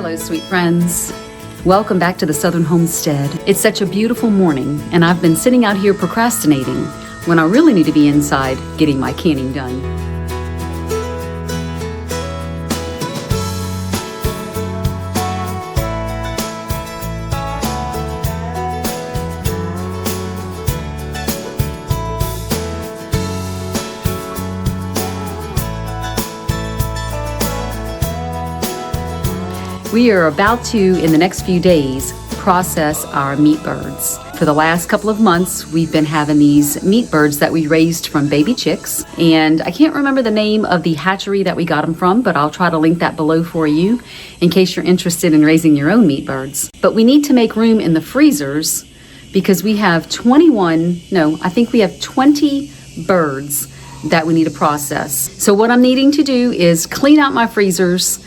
Hello, sweet friends. Welcome back to the Southern Homestead. It's such a beautiful morning, and I've been sitting out here procrastinating when I really need to be inside getting my canning done. We are about to, in the next few days, process our meat birds. For the last couple of months, we've been having these meat birds that we raised from baby chicks. And I can't remember the name of the hatchery that we got them from, but I'll try to link that below for you in case you're interested in raising your own meat birds. But we need to make room in the freezers because we have 20 birds that we need to process. So what I'm needing to do is clean out my freezers.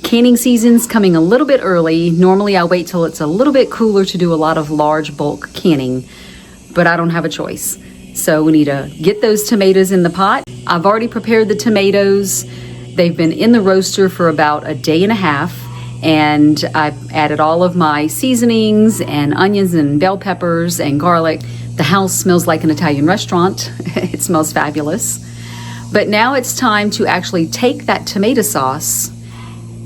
Canning season's coming a little bit early. Normally I wait till it's a little bit cooler to do a lot of large bulk canning, but I don't have a choice. So we need to get those tomatoes in the pot. I've already prepared the tomatoes. They've been in the roaster for about a day and a half, and I've added all of my seasonings and onions and bell peppers and garlic. The house smells like an Italian restaurant. It smells fabulous. But now it's time to actually take that tomato sauce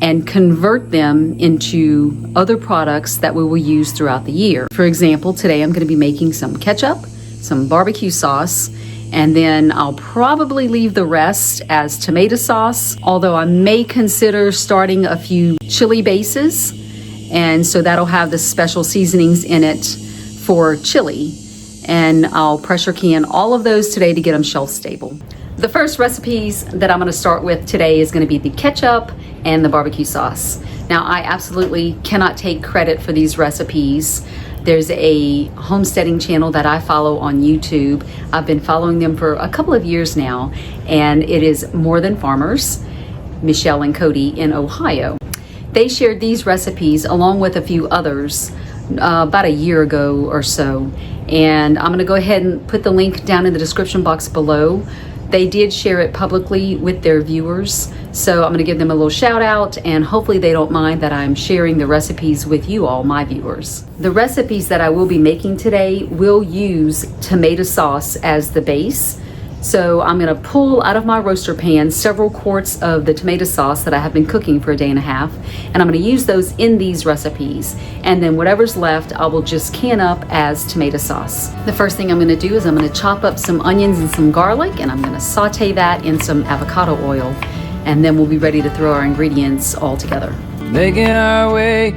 and convert them into other products that we will use throughout the year. For example, today I'm going to be making some ketchup, some barbecue sauce, and then I'll probably leave the rest as tomato sauce, although I may consider starting a few chili bases, and so that'll have the special seasonings in it for chili, and I'll pressure can all of those today to get them shelf stable. The first recipes that I'm going to start with today is going to be the ketchup and the barbecue sauce. Now, I absolutely cannot take credit for these recipes. There's a homesteading channel that I follow on YouTube. I've been following them for a couple of years now, and it is More Than Farmers, Michelle and Cody in Ohio. They shared these recipes along with a few others about a year ago or so, and I'm going to go ahead and put the link down in the description box below. They did share it publicly with their viewers, so I'm going to give them a little shout out, and hopefully they don't mind that I'm sharing the recipes with you all, my viewers. The recipes that I will be making today will use tomato sauce as the base. So I'm going to pull out of my roaster pan several quarts of the tomato sauce that I have been cooking for a day and a half, and I'm going to use those in these recipes. And then whatever's left, I will just can up as tomato sauce. The first thing I'm going to do is I'm going to chop up some onions and some garlic, and I'm going to saute that in some avocado oil, and then we'll be ready to throw our ingredients all together. Making our way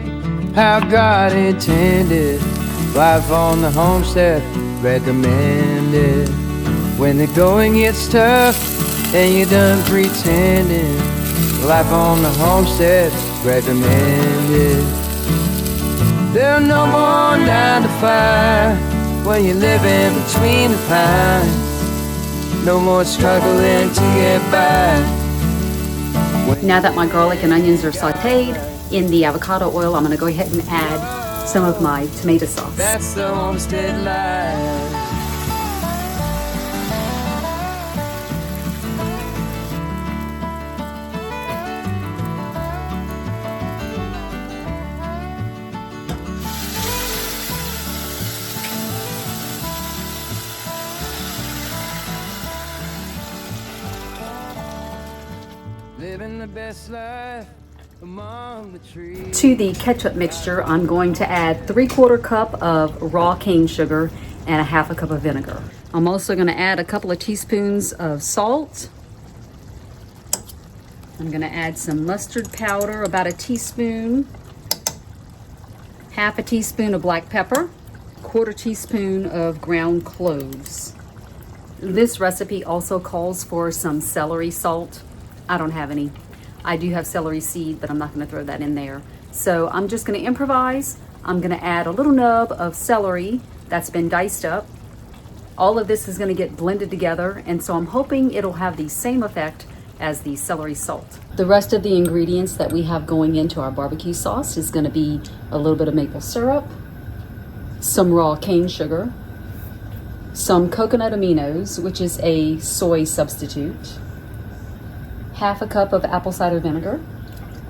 how God intended. Life on the homestead recommended. When the going gets tough and you're done pretending, life on the homestead recommended. There's no more 9 to 5 when you're living between the pines. No more struggling to get by. Now that my garlic and onions are sauteed in the avocado oil, I'm going to go ahead and add some of my tomato sauce. That's the homestead life. Living the best life among the trees. To the ketchup mixture, I'm going to add 3/4 cup of raw cane sugar and 1/2 cup of vinegar. I'm also going to add a couple of teaspoons of salt. I'm going to add some mustard powder, about a teaspoon, 1/2 teaspoon of black pepper, 1/4 teaspoon of ground cloves. This recipe also calls for some celery salt. I don't have any. I do have celery seed, but I'm not going to throw that in there. So I'm just going to improvise. I'm going to add a little nub of celery that's been diced up. All of this is going to get blended together, and so I'm hoping it'll have the same effect as the celery salt. The rest of the ingredients that we have going into our barbecue sauce is going to be a little bit of maple syrup, some raw cane sugar, some coconut aminos, which is a soy substitute, 1/2 cup of apple cider vinegar,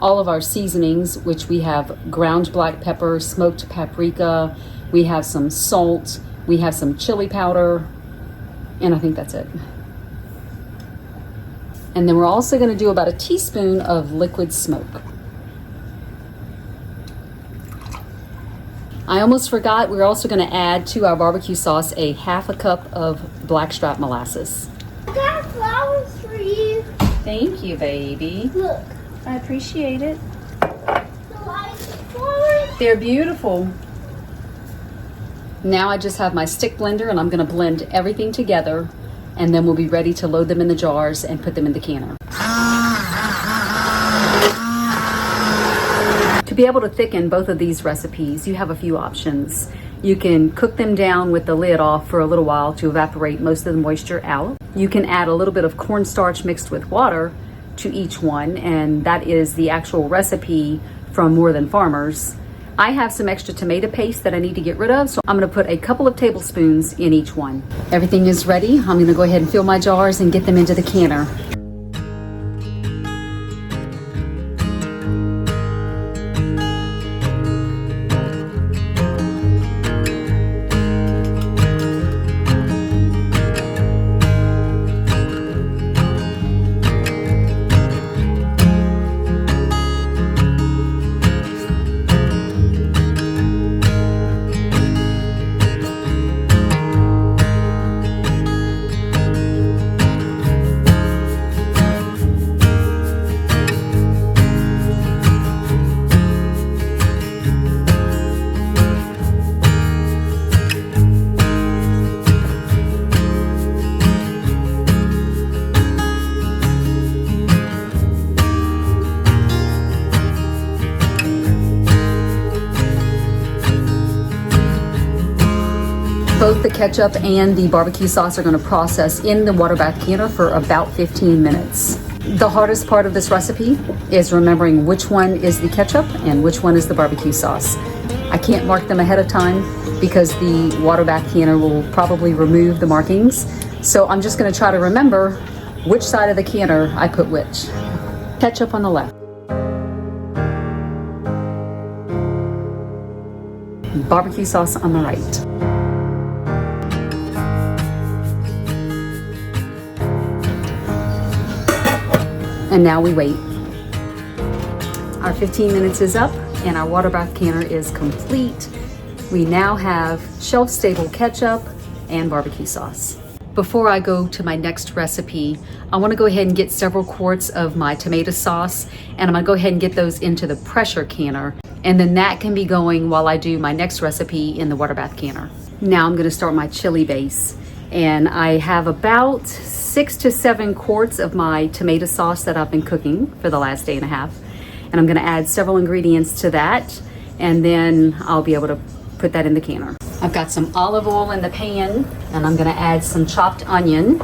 all of our seasonings, which we have ground black pepper, smoked paprika, we have some salt, we have some chili powder, and I think that's it. And then we're also going to do about a teaspoon of liquid smoke. I almost forgot, we're also going to add to our barbecue sauce a half a cup of blackstrap molasses. I got flowers for you. Thank you, baby. Look. I appreciate it. The light flowers. They're beautiful. Now I just have my stick blender and I'm going to blend everything together, and then we'll be ready to load them in the jars and put them in the canner. To be able to thicken both of these recipes, you have a few options. You can cook them down with the lid off for a little while to evaporate most of the moisture out. You can add a little bit of cornstarch mixed with water to each one, and that is the actual recipe from More Than Farmers. I have some extra tomato paste that I need to get rid of, so I'm going to put a couple of tablespoons in each one. Everything is ready. I'm going to go ahead and fill my jars and get them into the canner. Both the ketchup and the barbecue sauce are going to process in the water bath canner for about 15 minutes. The hardest part of this recipe is remembering which one is the ketchup and which one is the barbecue sauce. I can't mark them ahead of time because the water bath canner will probably remove the markings. So I'm just going to try to remember which side of the canner I put which. Ketchup on the left. Barbecue sauce on the right. And now we wait. Our 15 minutes is up and our water bath canner is complete. We now have shelf-stable ketchup and barbecue sauce. Before I go to my next recipe, I want to go ahead and get several quarts of my tomato sauce, and I'm going to go ahead and get those into the pressure canner, and then that can be going while I do my next recipe in the water bath canner. Now I'm going to start my chili base, and I have about 6 to 7 quarts of my tomato sauce that I've been cooking for the last day and a half. And I'm gonna add several ingredients to that, and then I'll be able to put that in the canner. I've got some olive oil in the pan, and I'm gonna add some chopped onion.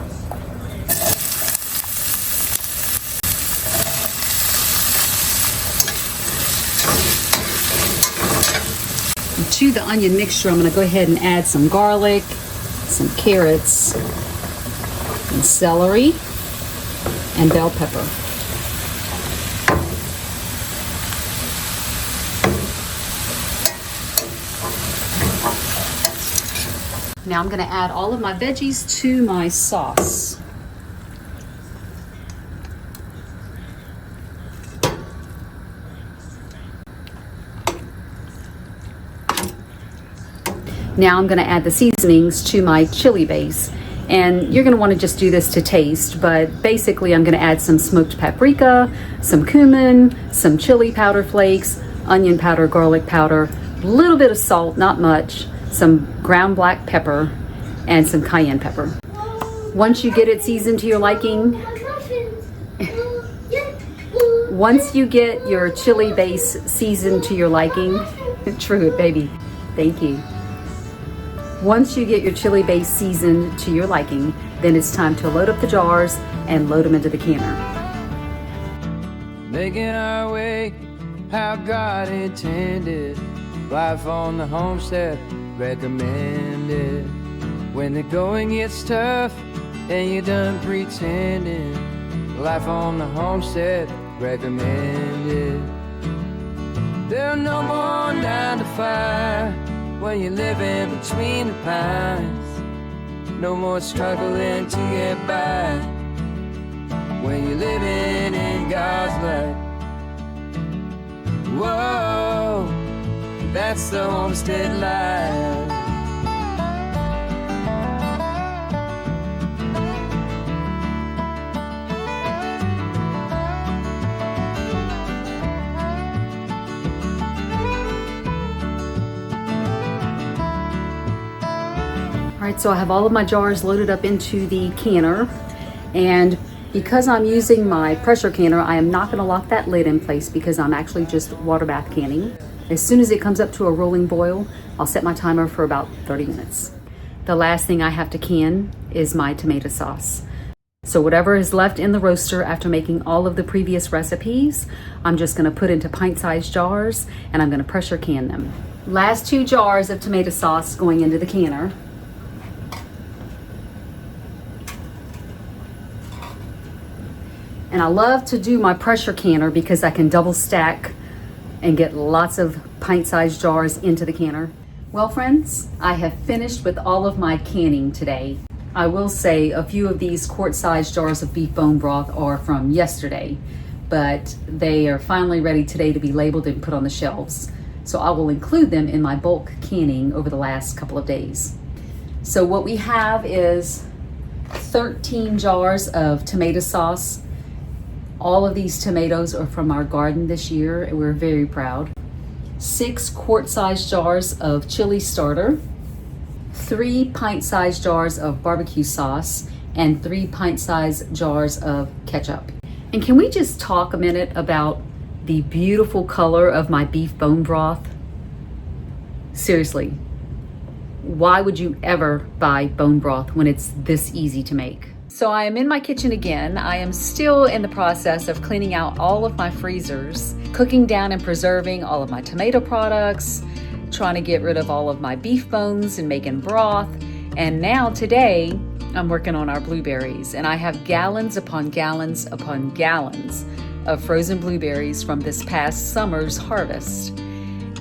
And to the onion mixture, I'm gonna go ahead and add some garlic, some carrots, and celery, and bell pepper. Now I'm going to add all of my veggies to my sauce. Now I'm going to add the seasonings to my chili base. And you're going to want to just do this to taste, but basically I'm going to add some smoked paprika, some cumin, some chili powder flakes, onion powder, garlic powder, a little bit of salt, not much, some ground black pepper, and some cayenne pepper. Once you get it seasoned to your liking, once you get your chili base seasoned to your liking, true it, baby, thank you. Once you get your chili base seasoned to your liking, then it's time to load up the jars and load them into the canner. Making our way how God intended. Life on the homestead recommended. When the going gets tough and you're done pretending. Life on the homestead recommended. There are no more 9 to 5 when you're living between the pines. No more struggling to get by when you're living in God's light. Whoa, that's the homestead life. All right, so I have all of my jars loaded up into the canner, and because I'm using my pressure canner, I am not gonna lock that lid in place because I'm actually just water bath canning. As soon as it comes up to a rolling boil, I'll set my timer for about 30 minutes. The last thing I have to can is my tomato sauce. So whatever is left in the roaster after making all of the previous recipes, I'm just gonna put into pint-sized jars and I'm gonna pressure can them. Last 2 jars of tomato sauce going into the canner. And I love to do my pressure canner because I can double stack and get lots of pint-sized jars into the canner. Well, friends, I have finished with all of my canning today. I will say a few of these quart-sized jars of beef bone broth are from yesterday, but they are finally ready today to be labeled and put on the shelves. So I will include them in my bulk canning over the last couple of days. So what we have is 13 jars of tomato sauce. All of these tomatoes are from our garden this year, and we're very proud. 6 quart-sized jars of chili starter, 3 pint-sized jars of barbecue sauce, and 3 pint-sized jars of ketchup. And can we just talk a minute about the beautiful color of my beef bone broth? Seriously, why would you ever buy bone broth when it's this easy to make? So I am in my kitchen again. I am still in the process of cleaning out all of my freezers, cooking down and preserving all of my tomato products, trying to get rid of all of my beef bones and making broth. And now today, I'm working on our blueberries, and I have gallons upon gallons upon gallons of frozen blueberries from this past summer's harvest.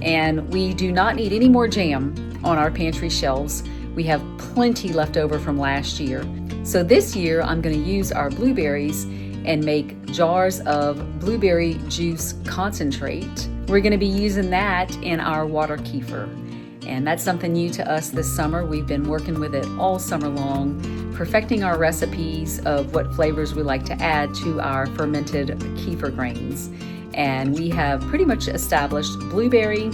And we do not need any more jam on our pantry shelves. We have plenty left over from last year. So this year, I'm going to use our blueberries and make jars of blueberry juice concentrate. We're going to be using that in our water kefir. And that's something new to us this summer. We've been working with it all summer long, perfecting our recipes of what flavors we like to add to our fermented kefir grains. And we have pretty much established blueberry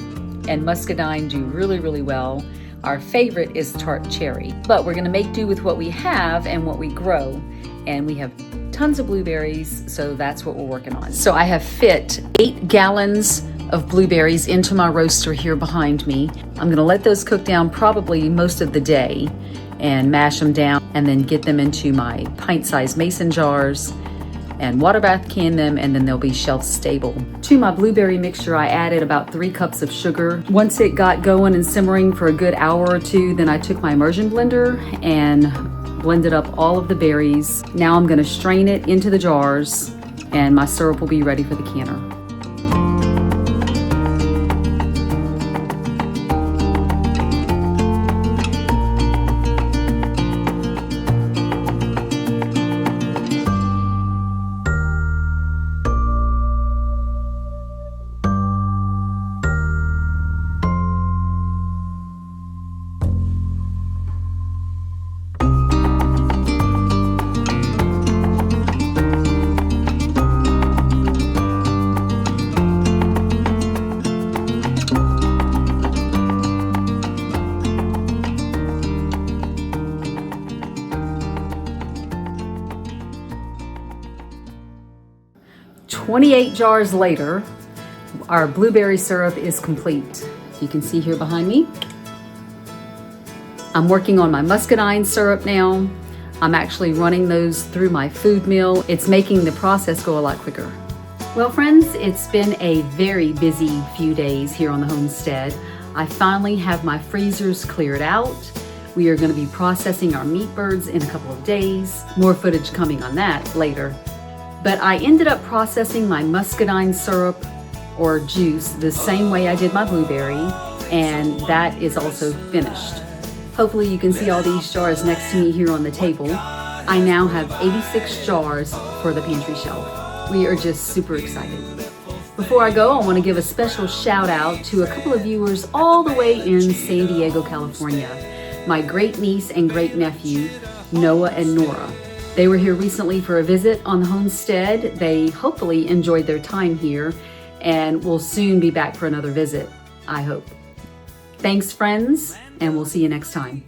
and muscadine do really, really well. Our favorite is tart cherry, but we're gonna make do with what we have and what we grow. And we have tons of blueberries, so that's what we're working on. So I have fit 8 gallons of blueberries into my roaster here behind me. I'm gonna let those cook down probably most of the day and mash them down and then get them into my pint-sized mason jars and water bath can them, and then they'll be shelf stable. To my blueberry mixture, I added about 3 cups of sugar. Once it got going and simmering for a good hour or 2, then I took my immersion blender and blended up all of the berries. Now I'm gonna strain it into the jars, and my syrup will be ready for the canner. "28 jars later, our blueberry syrup is complete. You can see here behind me. I'm working on my muscadine syrup now. I'm actually running those through my food mill. It's making the process go a lot quicker. Well, friends, it's been a very busy few days here on the homestead. I finally have my freezers cleared out. We are going to be processing our meat birds in a couple of days. More footage coming on that later. But I ended up processing my muscadine syrup or juice the same way I did my blueberry, and that is also finished. Hopefully you can see all these jars next to me here on the table. I now have 86 jars for the pantry shelf. We are just super excited. Before I go, I want to give a special shout out to a couple of viewers all the way in San Diego, California. My great niece and great nephew, Noah and Nora. They were here recently for a visit on the homestead. They hopefully enjoyed their time here and will soon be back for another visit, I hope. Thanks, friends, and we'll see you next time.